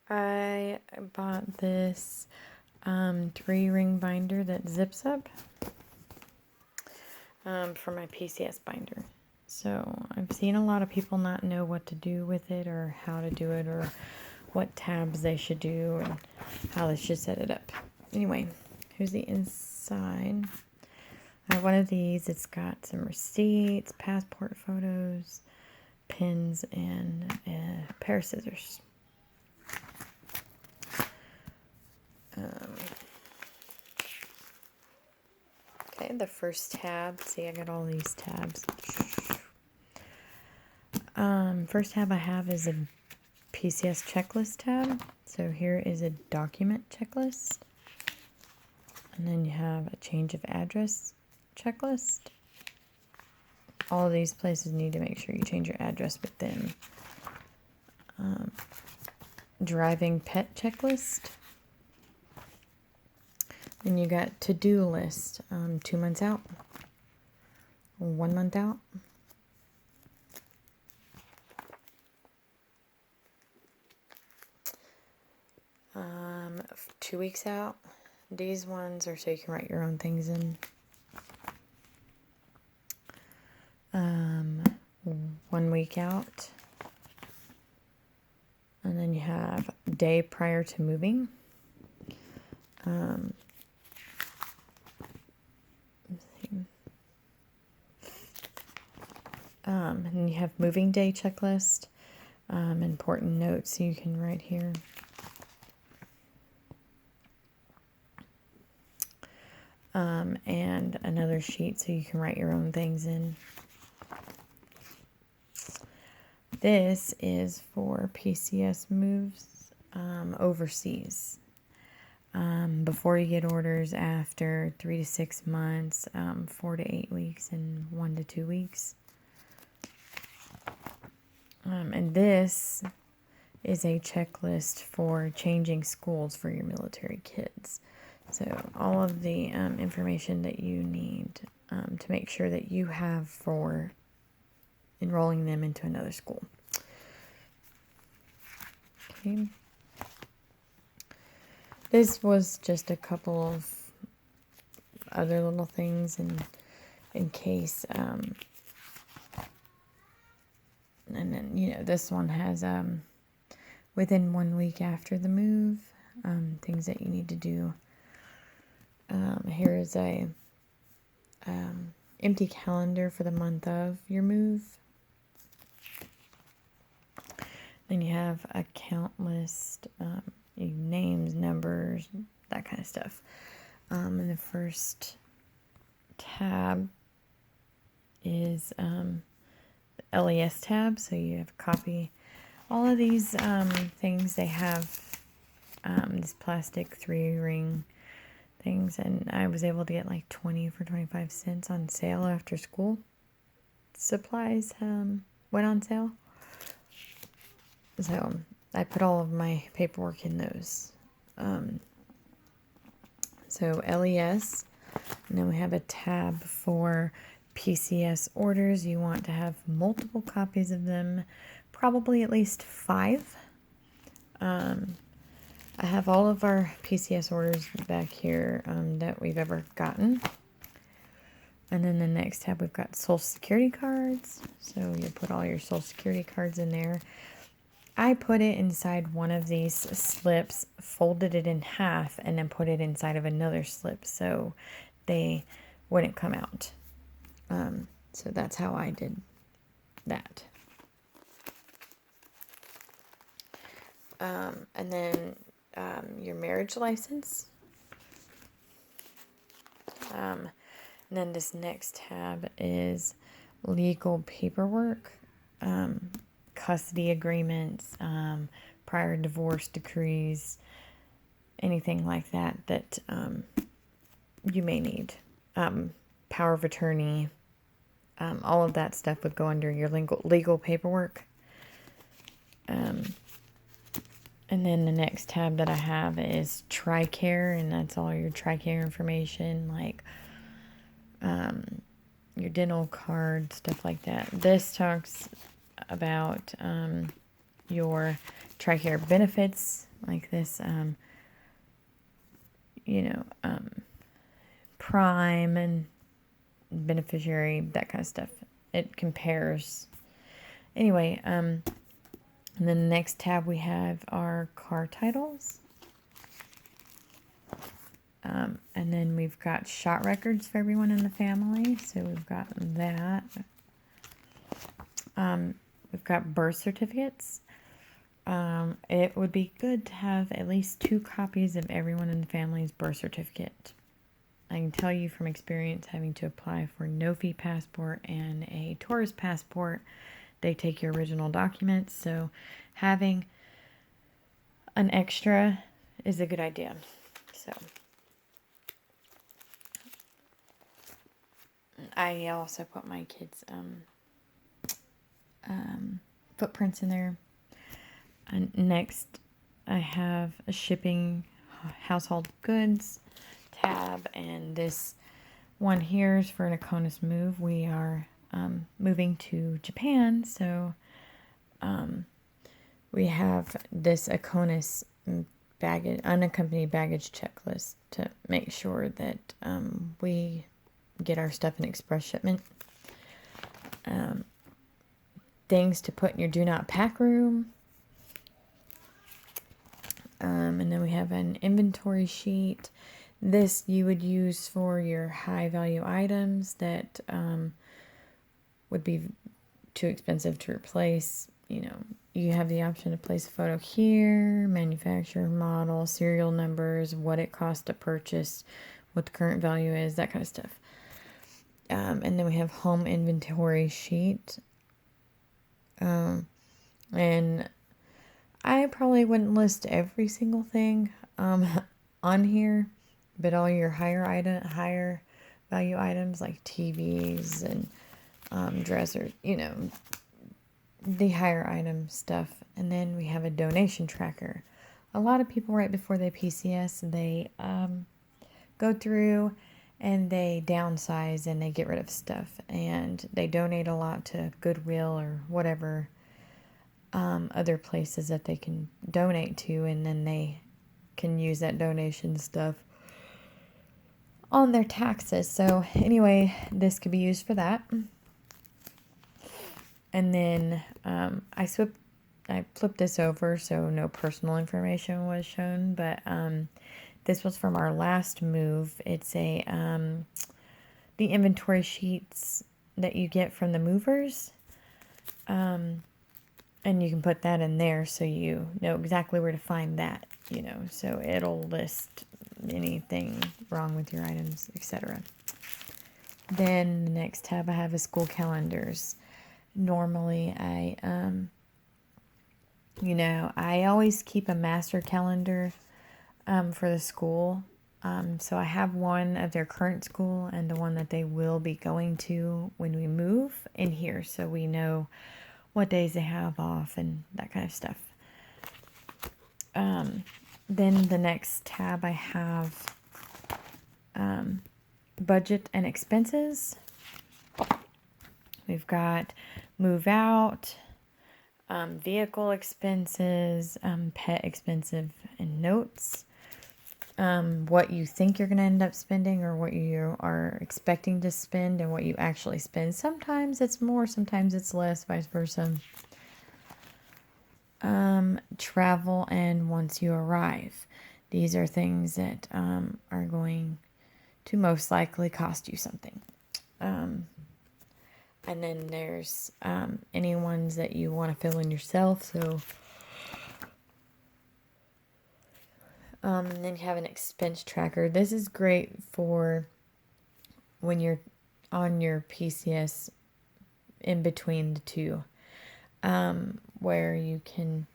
I bought this 3-ring binder that zips up for my PCS binder. So I've seen a lot of people not know what to do with it or how to do it or what tabs they should do and how they should set it up. Anyway, here's the inside. I have one of these. It's got some receipts, passport photos, pins, and a pair of scissors. Okay, the first tab. See, I got all these tabs. First tab I have is a PCS checklist tab. So here is a document checklist. And then you have a change of address checklist. All of these places need to make sure you change your address with them. Driving pet checklist. Then you got to-do list, 2 months out, 1 month out. Um, 2 weeks out. These ones are so you can write your own things in. 1 week out. And then you have day prior to moving. And you have moving day checklist, important notes you can write here. And another sheet so you can write your own things in. This is for PCS moves overseas. Before you get orders, after 3 to 6 months, 4 to 8 weeks, and 1 to 2 weeks. And this is a checklist for changing schools for your military kids. So all of the information that you need to make sure that you have for enrolling them into another school. Okay. This was just a couple of other little things in case. And then, this one has within 1 week after the move, things that you need to do. Here is a empty calendar for the month of your move. Then you have a count list, names, numbers, that kind of stuff. And the first tab is LES tab, so you have a copy. All of these things, they have this plastic 3-ring things, and I was able to get like 20 for 25 cents on sale after school supplies went on sale. So I put all of my paperwork in those. So LES, and then we have a tab for PCS orders. You want to have multiple copies of them, probably at least 5. I have all of our PCS orders back here that we've ever gotten. And then the next tab, we've got Social Security cards. So you put all your Social Security cards in there. I put it inside one of these slips, folded it in half, and then put it inside of another slip so they wouldn't come out. So that's how I did that. And then your marriage license. And then this next tab is legal paperwork, custody agreements, prior divorce decrees, anything like that you may need. Power of attorney, all of that stuff would go under your legal paperwork. And then the next tab that I have is TRICARE, and that's all your TRICARE information, like your dental card, stuff like that. This talks about your TRICARE benefits, like this, prime and beneficiary, that kind of stuff. It compares. Anyway, and then the next tab we have are car titles. And then we've got shot records for everyone in the family. So we've got that. We've got birth certificates. It would be good to have at least 2 copies of everyone in the family's birth certificate. I can tell you from experience, having to apply for no-fee passport and a tourist passport, they take your original documents. So having an extra is a good idea. So I also put my kids' footprints in there. And next, I have a shipping household goods tab, and this one here is for an Akonis move. We are moving to Japan, so we have this Akonis baggage, unaccompanied baggage checklist to make sure that we get our stuff in express shipment. Things to put in your do not pack room. And then we have an inventory sheet. This you would use for your high value items that would be too expensive to replace. You have the option to place a photo here, manufacturer, model, serial numbers, what it costs to purchase, what the current value is, that kind of stuff. And then we have home inventory sheet. And I probably wouldn't list every single thing on here, but all your higher value items like TVs and dressers, the higher item stuff. And then we have a donation tracker. A lot of people right before they PCS, they go through and they downsize and they get rid of stuff, and they donate a lot to Goodwill or whatever other places that they can donate to, and then they can use that donation stuff on their taxes. So anyway, this could be used for that. And then I flipped this over so no personal information was shown, but this was from our last move. It's the inventory sheets that you get from the movers. And you can put that in there so you know exactly where to find that, so it'll list anything wrong with your items, etc. Then the next tab I have is school calendars. Normally I always keep a master calendar for the school. So I have one of their current school and the one that they will be going to when we move in here, so we know what days they have off and that kind of stuff. Then the next tab I have budget and expenses. We've got move out, vehicle expenses, pet expensive, and notes. What you think you're going to end up spending or what you are expecting to spend and what you actually spend. Sometimes it's more, sometimes it's less, vice versa. Travel and once you arrive. These are things that are going to most likely cost you something. And then there's any ones that you want to fill in yourself. So and then you have an expense tracker. This is great for when you're on your PCS in between the two, where you can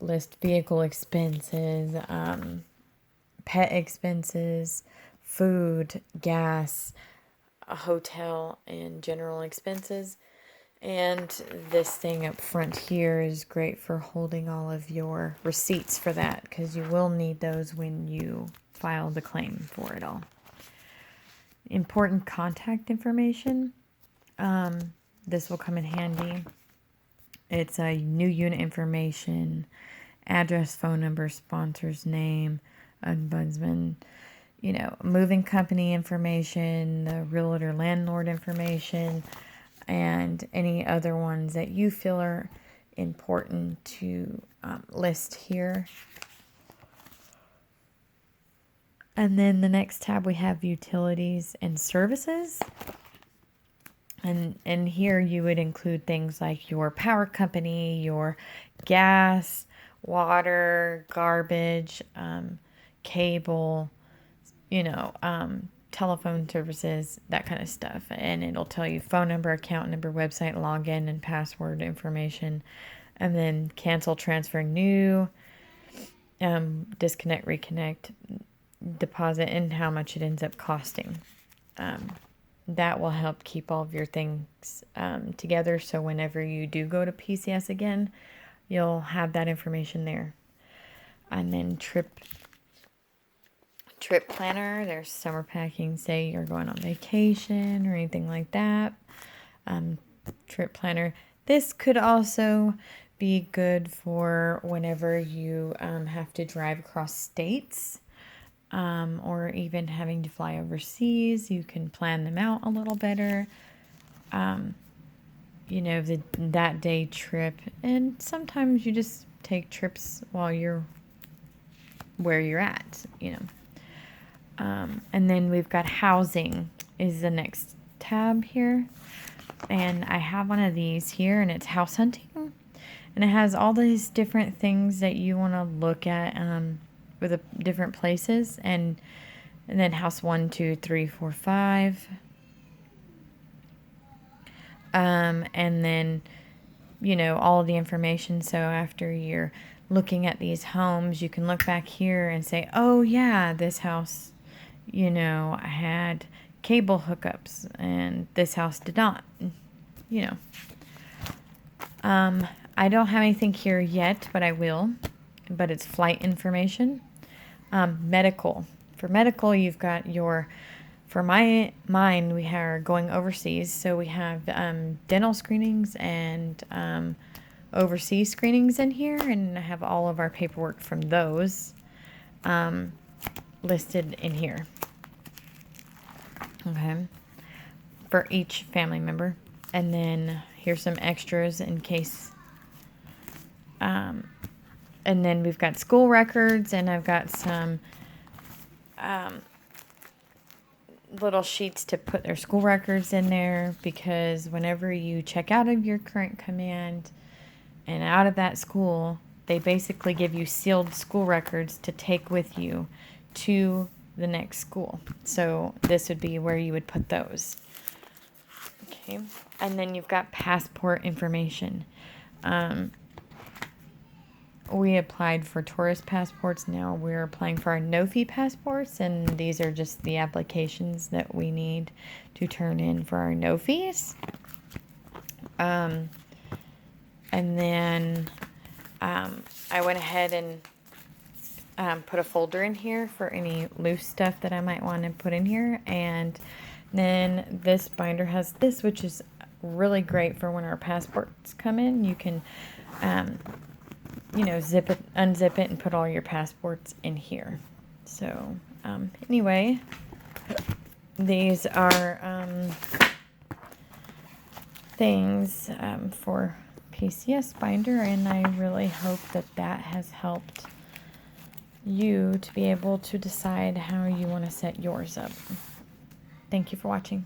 list vehicle expenses, pet expenses, food, gas, a hotel, and general expenses. And this thing up front here is great for holding all of your receipts for that, because you will need those when you file the claim for it all. Important contact information. This will come in handy. It's a new unit information address, phone number, sponsor's name, ombudsman, you know, moving company information, the realtor landlord information, and any other ones that you feel are important to list here. And then the next tab we have utilities and services. And here you would include things like your power company, your gas, water, garbage, cable, you know, telephone services, that kind of stuff. And it'll tell you phone number, account number, website login, and password information. And then cancel, transfer, new, disconnect, reconnect, deposit, and how much it ends up costing. That will help keep all of your things together, so whenever you do go to PCS again, you'll have that information there. And then trip planner, there's summer packing, say you're going on vacation or anything like that. Trip planner. This could also be good for whenever you have to drive across states. Or even having to fly overseas, you can plan them out a little better. You know, that day trip, and sometimes you just take trips while you're where you're at, you know. And then we've got housing is the next tab here, and I have one of these here, and it's house hunting, and it has all these different things that you want to look at. With the different places, and then house 1, 2, 3, 4, 5. And then, you know, all of the information. So after you're looking at these homes, you can look back here and say, oh yeah, this house, you know, I had cable hookups, and this house did not, you know. I don't have anything here yet, but I will. But it's flight information. Medical. For medical, you've got your, for mine, we are going overseas. So we have dental screenings and overseas screenings in here. And I have all of our paperwork from those listed in here. Okay. For each family member. And then here's some extras in case... and then we've got school records, and I've got some little sheets to put their school records in there, because whenever you check out of your current command and out of that school, they basically give you sealed school records to take with you to the next school. So this would be where you would put those. Okay. And then you've got passport information. We applied for tourist passports. Now we're applying for our no-fee passports, and these are just the applications that we need to turn in for our no fees. And then I went ahead and put a folder in here for any loose stuff that I might want to put in here. And then this binder has this, which is really great for when our passports come in. You can you know, zip it, unzip it, and put all your passports in here. So, anyway, these are things for PCS Binder, and I really hope that that has helped you to be able to decide how you want to set yours up. Thank you for watching.